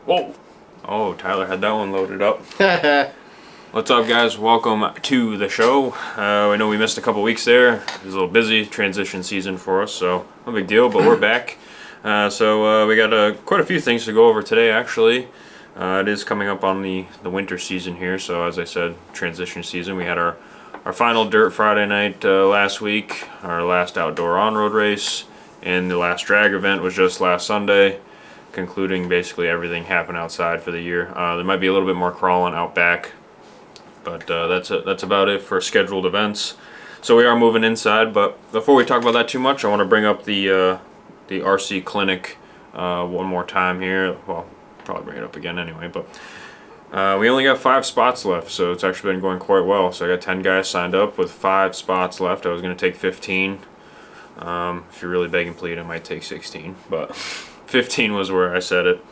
Whoa! Oh, Tyler had that one loaded up. What's up, guys? Welcome to the show. I know we missed a couple weeks there. It was a little busy transition season for us, so no big deal, but we're back. So we got quite a few things to go over today, actually. It is coming up on the winter season here, so as I said, transition season. We had our final Dirt Friday night last week, our last outdoor on-road race, and the last drag event was just last Sunday, concluding basically everything happened outside for the year. There might be a little bit more crawling out back, but that's about it for scheduled events. So we are moving inside, but before we talk about that too much, I want to bring up the RC clinic one more time here. Well, probably bring it up again anyway, but we only got 5 spots left, so it's actually been going quite well. So I got 10 guys signed up with 5 spots left. I was going to take 15. If you're really begging plead, I might take 16, but 15 was where I said it.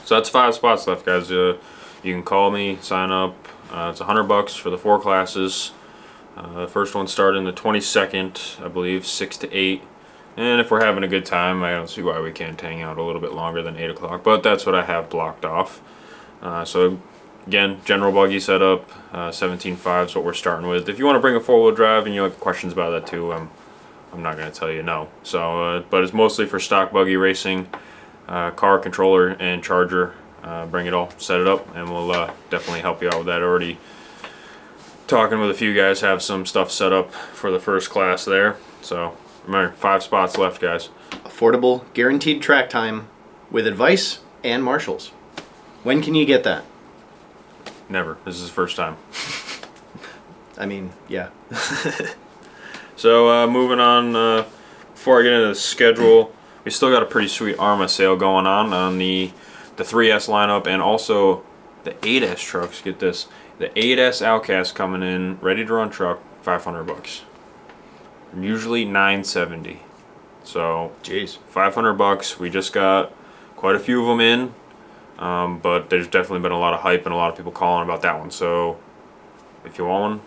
So that's 5 spots left, guys. You can call me, sign up. It's $100 for the 4 classes. The first one starting the 22nd, I believe, 6 to 8. And if we're having a good time, I don't see why we can't hang out a little bit longer than 8 o'clock, but that's what I have blocked off. So again, general buggy setup, 17.5 is what we're starting with. If you want to bring a 4-wheel drive and you have questions about that too, I'm not going to tell you no. So, but it's mostly for stock buggy racing, car, controller, and charger. Bring it all, set it up, and we'll definitely help you out with that. Already talking with a few guys, have some stuff set up for the first class there. So remember, 5 spots left, guys. Affordable, guaranteed track time with advice and marshals. When can you get that? Never. This is the first time. I mean, yeah. So moving on, before I get into the schedule, we still got a pretty sweet ARMA sale going on the 3S lineup and also the 8S trucks. Get this, the 8S Outcast coming in, ready to run truck, $500. Usually $970. So, jeez, $500. We just got quite a few of them in, but there's definitely been a lot of hype and a lot of people calling about that one. So, if you want one,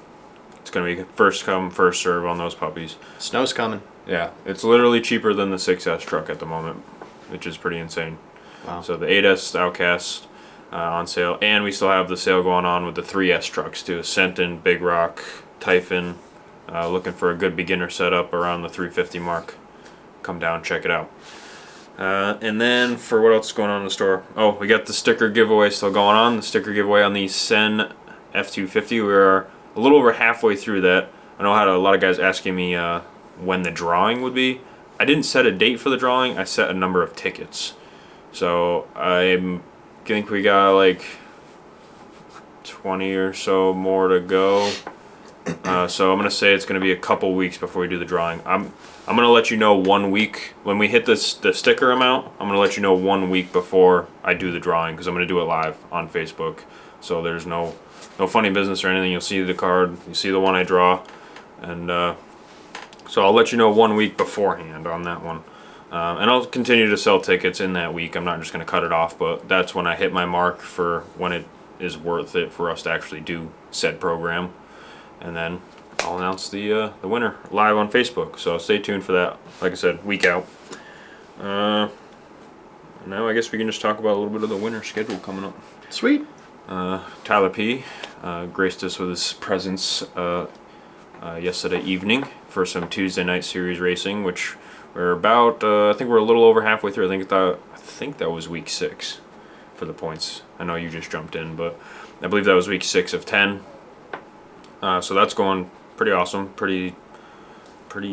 it's going to be first come, first serve on those puppies. Snow's coming. Yeah, it's literally cheaper than the 6S truck at the moment, which is pretty insane. Wow. So the 8S Outcast on sale, and we still have the sale going on with the 3S trucks too. Senton, Big Rock, Typhon. Looking for a good beginner setup around the 350 mark. Come down, check it out. And then for what else is going on in the store? Oh, we got the sticker giveaway still going on. The sticker giveaway on the Sen F250. We're a little over halfway through that. I know I had a lot of guys asking me when the drawing would be. I didn't set a date for the drawing. I set a number of tickets. So I think we got like 20 or so more to go. So I'm gonna say it's gonna be a couple weeks before we do the drawing. I'm gonna let you know 1 week when we hit the sticker amount. I'm gonna let you know 1 week before I do the drawing because I'm gonna do it live on Facebook. So there's no funny business or anything. You'll see the card, you see the one I draw, and so I'll let you know 1 week beforehand on that one. And I'll continue to sell tickets in that week. I'm not just going to cut it off, but that's when I hit my mark for when it is worth it for us to actually do said program. And then I'll announce the winner live on Facebook. So stay tuned for that. Like I said, week out. Now I guess we can just talk about a little bit of the winter schedule coming up. Sweet. Tyler P. Graced us with his presence yesterday evening for some Tuesday night series racing, which we're about, I think we're a little over halfway through. I think that was week 6 for the points. I know you just jumped in, but I believe that was week 6 of 10. So that's going pretty awesome. Pretty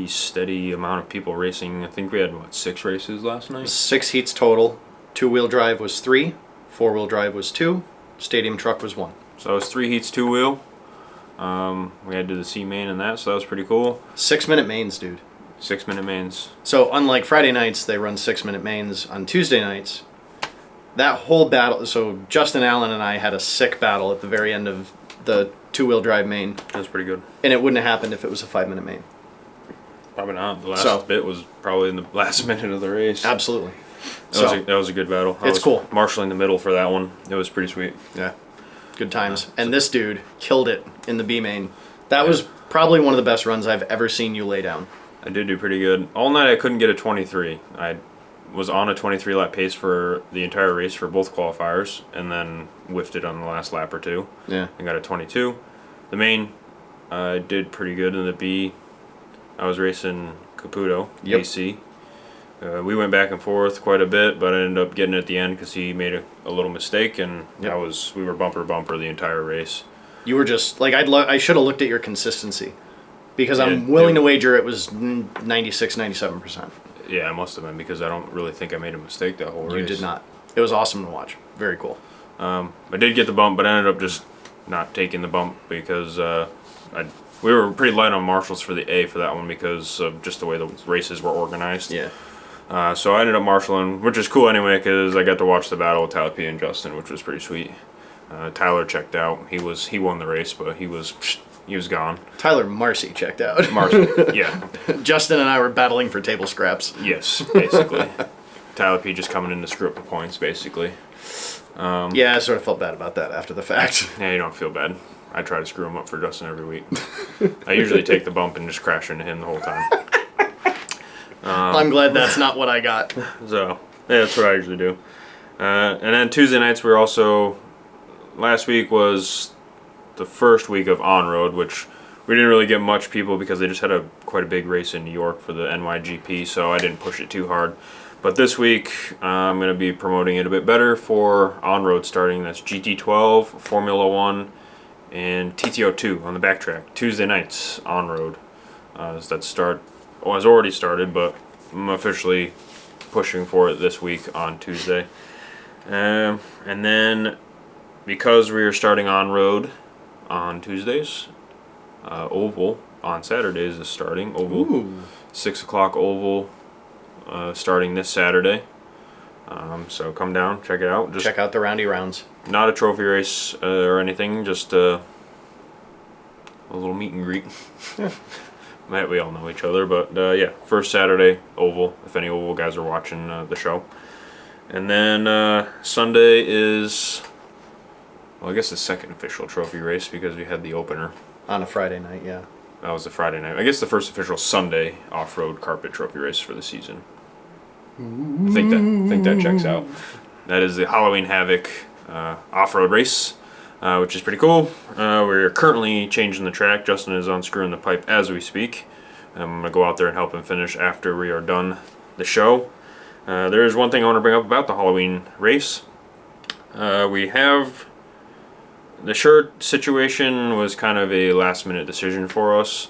steady amount of people racing. I think we had, 6 races last night? 6 heats total. 2-wheel drive was 3. 4-wheel drive was 2. Stadium truck was 1. So it was 3 heats, 2-wheel. We had to do the C main and that, so that was pretty cool. 6-minute mains, dude. 6-minute mains. So unlike Friday nights, they run 6-minute mains on Tuesday nights. That whole battle, so Justin Allen and I had a sick battle at the very end of the 2-wheel drive main. That was pretty good. And it wouldn't have happened if it was a 5-minute main. Probably not. The last bit was probably in the last minute of the race. Absolutely. That was a good battle. It's cool. Marshalling the middle for that one. It was pretty sweet. Yeah. Good times. And this dude killed it in the B main. That was probably one of the best runs I've ever seen you lay down. I did do pretty good. All night I couldn't get a 23. I was on a 23 lap pace for the entire race for both qualifiers, and then whiffed it on the last lap or two. Yeah. And got a 22. The main, did pretty good in the B. I was racing Caputo, Yep. AC. We went back and forth quite a bit, but I ended up getting at the end because he made a little mistake, and Yep. we were bumper bumper the entire race. You were just like I should have looked at your consistency, because Yeah, I'm willing to wager it was 96, 97%. Yeah, it must have been, because I don't really think I made a mistake that whole race. You did not. It was awesome to watch. Very cool. I did get the bump, but I ended up just not taking the bump because we were pretty light on marshals for the A for that one because of just the way the races were organized. Yeah. So I ended up marshaling, which is cool anyway, because I got to watch the battle with Tyler P and Justin, which was pretty sweet. Tyler checked out. He won the race, but he was gone. Tyler Marcy checked out. Marshall, yeah, Justin and I were battling for table scraps. yes, basically. Tyler P just coming in to screw up the points, basically. Yeah, I sort of felt bad about that after the fact. Yeah, you don't feel bad. I try to screw him up for Justin every week. I usually take the bump and just crash into him the whole time. I'm glad that's not what I got. So, yeah, that's what I usually do. And then Tuesday nights, last week was the first week of on-road, which we didn't really get much people because they just had quite a big race in New York for the NYGP, so I didn't push it too hard. But this week, I'm going to be promoting it a bit better for on-road starting. That's GT12, Formula 1, and TTO2 on the backtrack. Tuesday nights on-road. Has already started, but I'm officially pushing for it this week on Tuesday. And then, because we are starting on-road on Tuesdays, Oval on Saturdays is starting. Oval, Ooh. 6 o'clock Oval, starting this Saturday. So come down, check it out. Just Check out the roundy rounds. not a trophy race or anything, just a little meet and greet. We all know each other, but yeah, first Saturday, Oval, if any Oval guys are watching the show. And then Sunday is, well, I guess the second official trophy race because we had the opener. On a Friday night, yeah. That was the Friday night. I guess the first official Sunday off-road carpet trophy race for the season. I think that checks out. That is the Halloween Havoc off-road race, which is pretty cool. We're currently changing the track. Justin is unscrewing the pipe as we speak. I'm going to go out there and help him finish after we are done the show. There is one thing I want to bring up about the Halloween race. We have the shirt situation was kind of a last minute decision for us.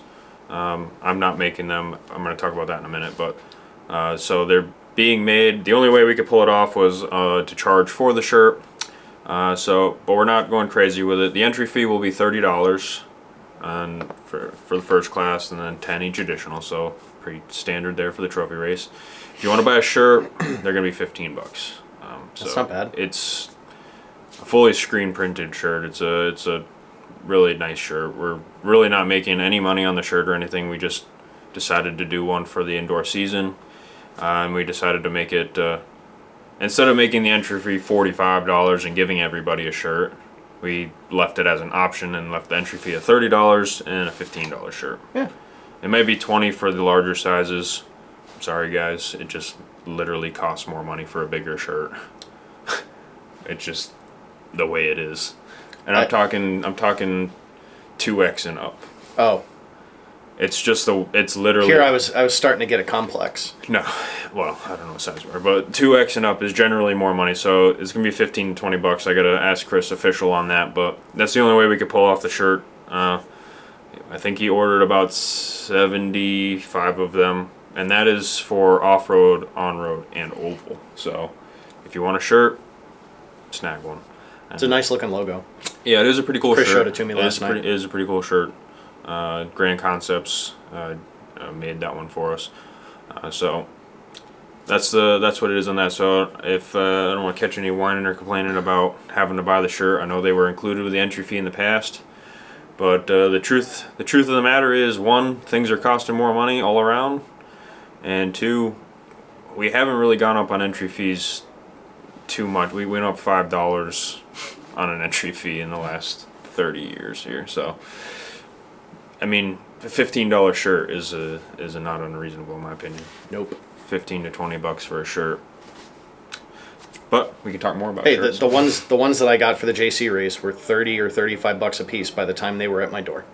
I'm not making them. I'm going to talk about that in a minute. But so they're being made. The only way we could pull it off was to charge for the shirt. But we're not going crazy with it. The entry fee will be $30 for the first class, and then 10 each additional. So pretty standard there for the trophy race. If you want to buy a shirt, they're going to be $15. That's not bad. It's a fully screen printed shirt. It's a really nice shirt. We're really not making any money on the shirt or anything. We just decided to do one for the indoor season, and we decided to make it instead of making the entry fee $45 and giving everybody a shirt, we left it as an option and left the entry fee at $30 and a $15 shirt. Yeah. It may be $20 for the larger sizes. Sorry guys, it just literally costs more money for a bigger shirt. It's just the way it is. And I'm talking 2X and up. Oh. It's literally. Here I was starting to get a complex. No, well, I don't know what size we are, but 2X and up is generally more money, so it's gonna be $15 to $20. I gotta ask Chris official on that, but that's the only way we could pull off the shirt. I think he ordered about 75 of them, and that is for off-road, on-road, and oval. So if you want a shirt, snag one. It's a nice looking logo. Yeah, it is a pretty cool Chris shirt. showed it to me last night. It is a pretty cool shirt. Grand Concepts made that one for us. So that's what it is on that. So if I don't want to catch any whining or complaining about having to buy the shirt, I know they were included with the entry fee in the past. But the truth of the matter is, one, things are costing more money all around, and two, we haven't really gone up on entry fees too much. We went up $5 on an entry fee in the last 30 years here. So, I mean, a $15 shirt is a not unreasonable in my opinion. Nope. 15 to $20 for a shirt. But we can talk more about Hey, shirts. the ones that I got for the JC race were $30 or $35 a piece by the time they were at my door.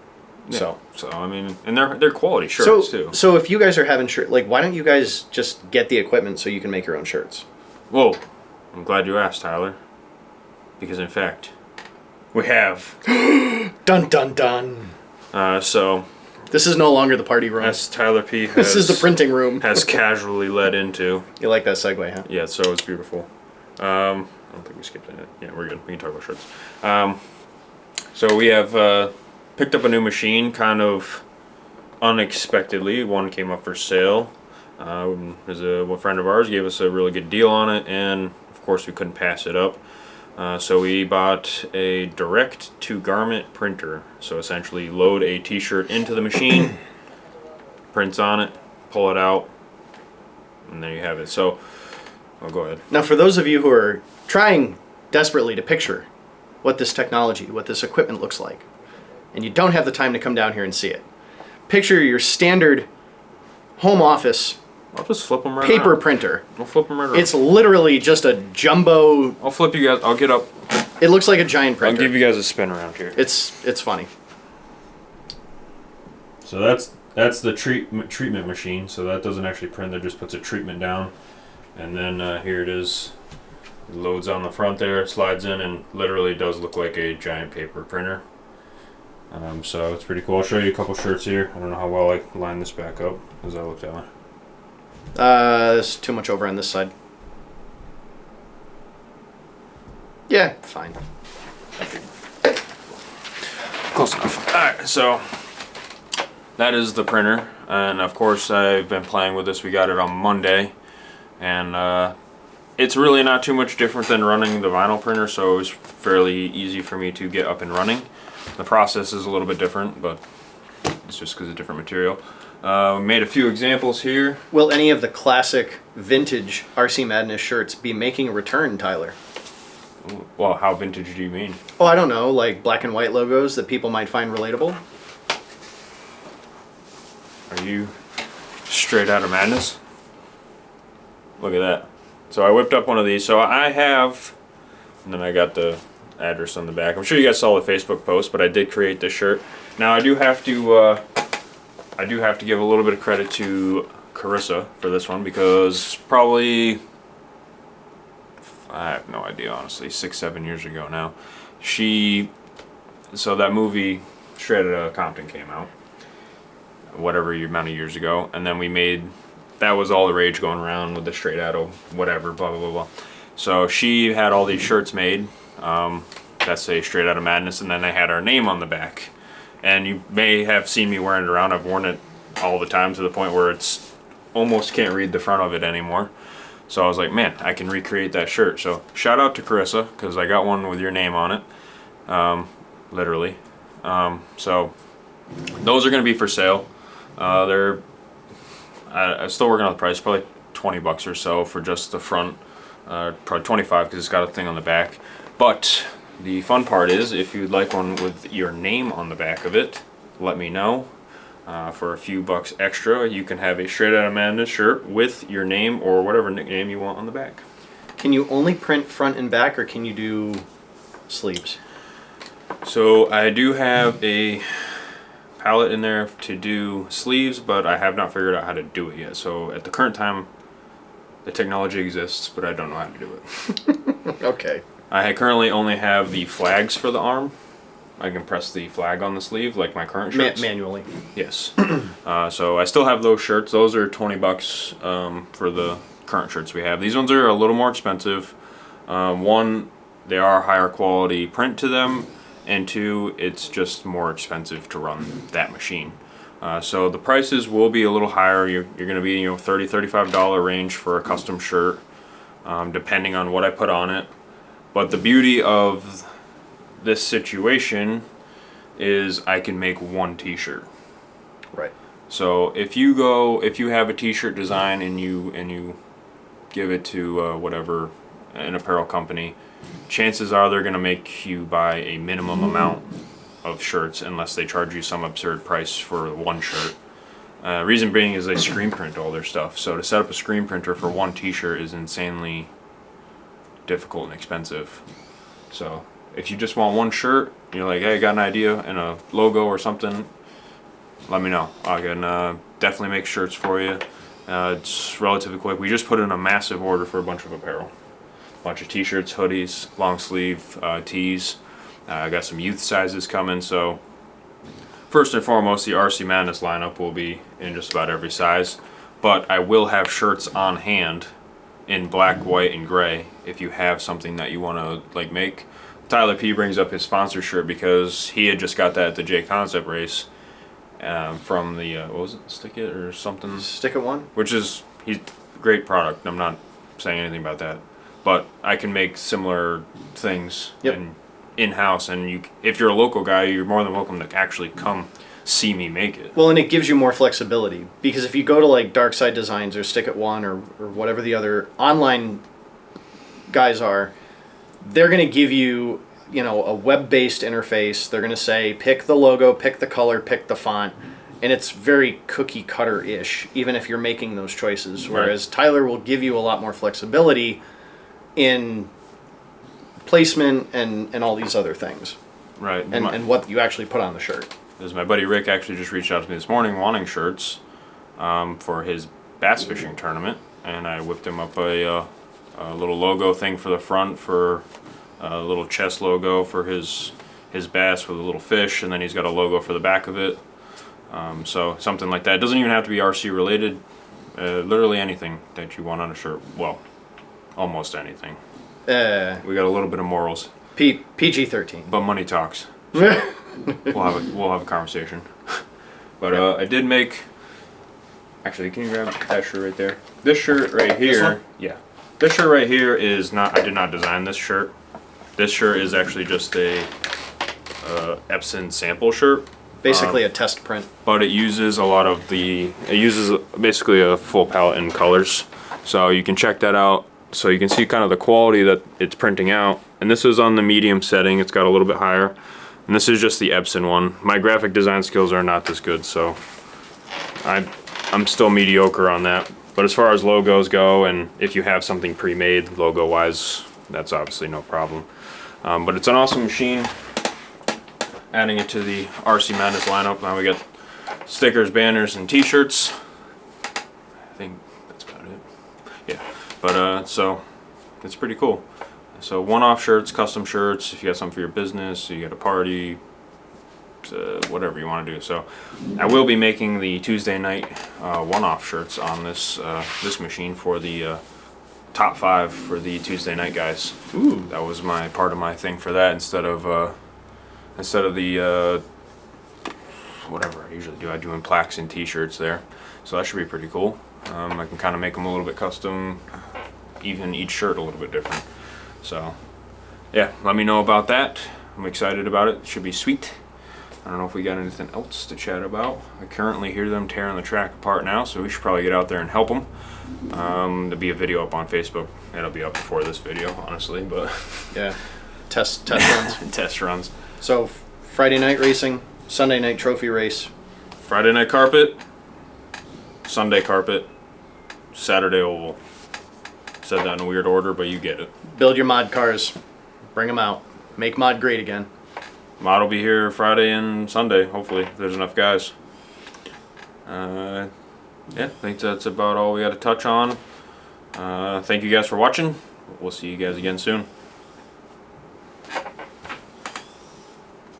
Yeah. So I mean, and they're quality shirts too. So if you guys are having like, why don't you guys just get the equipment so you can make your own shirts? Whoa, I'm glad you asked, Tyler. Because in fact, we have. Dun dun dun. So. This is no longer the party room. As Tyler P. This is the printing room. Has casually led into. You like that segue, huh? Yeah, so it's beautiful. I don't think we skipped it. Yeah, we're good. We can talk about shirts. So we have picked up a new machine kind of unexpectedly. One came up for sale. There's a friend of ours gave us a really good deal on it, and of course we couldn't pass it up. So we bought a direct-to-garment printer. So essentially load a t-shirt into the machine, prints on it, pull it out, and there you have it. So, oh, go ahead. Now for those of you who are trying desperately to picture what this technology, what this equipment looks like, and you don't have the time to come down here and see it, picture your standard home office I'll just flip them right paper around. printer. I'll flip them right around. It's literally just a jumbo. I'll flip you guys. I'll get up. It looks like a giant printer. I'll give you guys a spin around here. It's funny. So that's the treatment machine. So that doesn't actually print. That just puts a treatment down, and then here it is. It loads on the front there. It slides in, and literally does look like a giant paper printer. So it's pretty cool. I'll show you a couple shirts here. I don't know how well I can line this back up. Does that look that way? There's too much over on this side. Yeah, fine. Close enough. Alright, so that is the printer, and of course I've been playing with this. We got it on Monday, and it's really not too much different than running the vinyl printer, so it was fairly easy for me to get up and running. The process is a little bit different, but it's just because of different material. Made a few examples here. Will any of the classic vintage RC Madness shirts be making a return, Tyler? Well, how vintage do you mean? Oh, I don't know, like black and white logos that people might find relatable. Are you straight out of madness? Look at that. So I whipped up one of these. So I have, and then I got the address on the back. I'm sure you guys saw the Facebook post, but I did create this shirt. Now I do have to give a little bit of credit to Carissa for this one, because probably, I have no idea honestly, 6-7 years ago now, so that movie Straight Outta Compton came out, whatever amount of years ago, and then we made, that was all the rage going around with the Straight Outta whatever, blah blah blah blah. So she had all these shirts made that say Straight Outta Madness, and then they had our name on the back. And you may have seen me wearing it around. I've worn it all the time to the point where it's almost can't read the front of it anymore. So I was like, man, I can recreate that shirt. So shout out to Carissa, because I got one with your name on it, literally. So those are going to be for sale. I'm still working on the price, probably $20 or so for just the front. Probably 25 because it's got a thing on the back. But the fun part is, if you'd like one with your name on the back of it, let me know. For a few bucks extra, you can have a Straight Outta Madness shirt with your name or whatever nickname you want on the back. Can you only print front and back, or can you do sleeves? So I do have a palette in there to do sleeves, but I have not figured out how to do it yet. So at the current time, the technology exists, but I don't know how to do it. Okay. I currently only have the flags for the arm. I can press the flag on the sleeve like my current shirts. Manually. Yes. So I still have those shirts. Those are $20 for the current shirts we have. These ones are a little more expensive. One, they are higher quality print to them, and two, it's just more expensive to run that machine. So the prices will be a little higher. You're going to be, $30, $35 range for a custom shirt, depending on what I put on it. But the beauty of this situation is I can make one t-shirt. Right. So if you have a t-shirt design and you give it to whatever, an apparel company, chances are they're going to make you buy a minimum amount of shirts unless they charge you some absurd price for one shirt. Reason being is they screen print all their stuff. So to set up a screen printer for one t-shirt is insanely difficult and expensive. So if you just want one shirt, you're like, hey, I got an idea and a logo or something, let me know. I can definitely make shirts for you. It's relatively quick. We just put in a massive order for a bunch of apparel. A bunch of t-shirts, hoodies, long sleeve tees. I got some youth sizes coming, so first and foremost, the RC Madness lineup will be in just about every size, but I will have shirts on hand in black, white, and gray if you have something that you want to like make. Tyler P brings up his sponsor shirt because he had just got that at the J Concept race from the what was it, Stick It or something? Stick It one, which is he's great product. I'm not saying anything about that, but I can make similar things. Yep. And in-house, and you, if you're a local guy, you're more than welcome to actually come see me make it. Well, and it gives you more flexibility, because if you go to like Dark Side Designs or Stick It One or whatever the other online guys are, they're going to give you, you know, a web-based interface. They're going to say pick the logo, pick the color, pick the font, and it's very cookie cutter-ish even if you're making those choices, whereas Tyler will give you a lot more flexibility in placement and all these other things, Right. and what you actually put on the shirt. As my buddy Rick actually just reached out to me this morning wanting shirts for his bass fishing tournament, and I whipped him up a little logo thing for the front, for a little chest logo for his bass with a little fish, and then he's got a logo for the back of it. So something like that. It doesn't even have to be RC related. Literally anything that you want on a shirt. Well, almost anything. We got a little bit of morals. PG-13. But money talks. We'll have a conversation. But I did make. Actually, can you grab that shirt right there? This shirt right here. This one? Yeah. This shirt right here is not. I did not design this shirt. This shirt is actually just a Epson sample shirt. Basically a test print. But it uses a lot of the. It uses basically a full palette in colors, so you can check that out. So you can see kind of the quality that it's printing out. And this is on the medium setting. It's got a little bit higher. And this is just the Epson one. My graphic design skills are not this good, so I'm still mediocre on that. But as far as logos go, and if you have something pre-made logo-wise, that's obviously no problem. But it's an awesome machine. Adding it to the RC Madness lineup. Now we got stickers, banners, and t-shirts. I think that's about it. Yeah. But so it's pretty cool. So one-off shirts, custom shirts, if you got something for your business, you got a party, whatever you want to do. So I will be making the Tuesday night one-off shirts on this this machine for the top 5 for the Tuesday night guys. Ooh. That was my part of my thing for that instead of the whatever I usually do. I do in plaques and t-shirts there. So that should be pretty cool. I can kind of make them a little bit custom, even each shirt a little bit different. So, yeah, let me know about that. I'm excited about it. It should be sweet. I don't know if we got anything else to chat about. I currently hear them tearing the track apart now, so we should probably get out there and help them. There'll be a video up on Facebook. It'll be up before this video, honestly, but Yeah. Test runs. test runs. So Friday night racing, Sunday night trophy race. Friday night carpet, Sunday carpet, Saturday oval. Said that in a weird order, but you get it. Build your mod cars. Bring them out. Make mod great again. Mod will be here Friday and Sunday, hopefully, if there's enough guys. Yeah, I think that's about all we got to touch on. Thank you guys for watching. We'll see you guys again soon.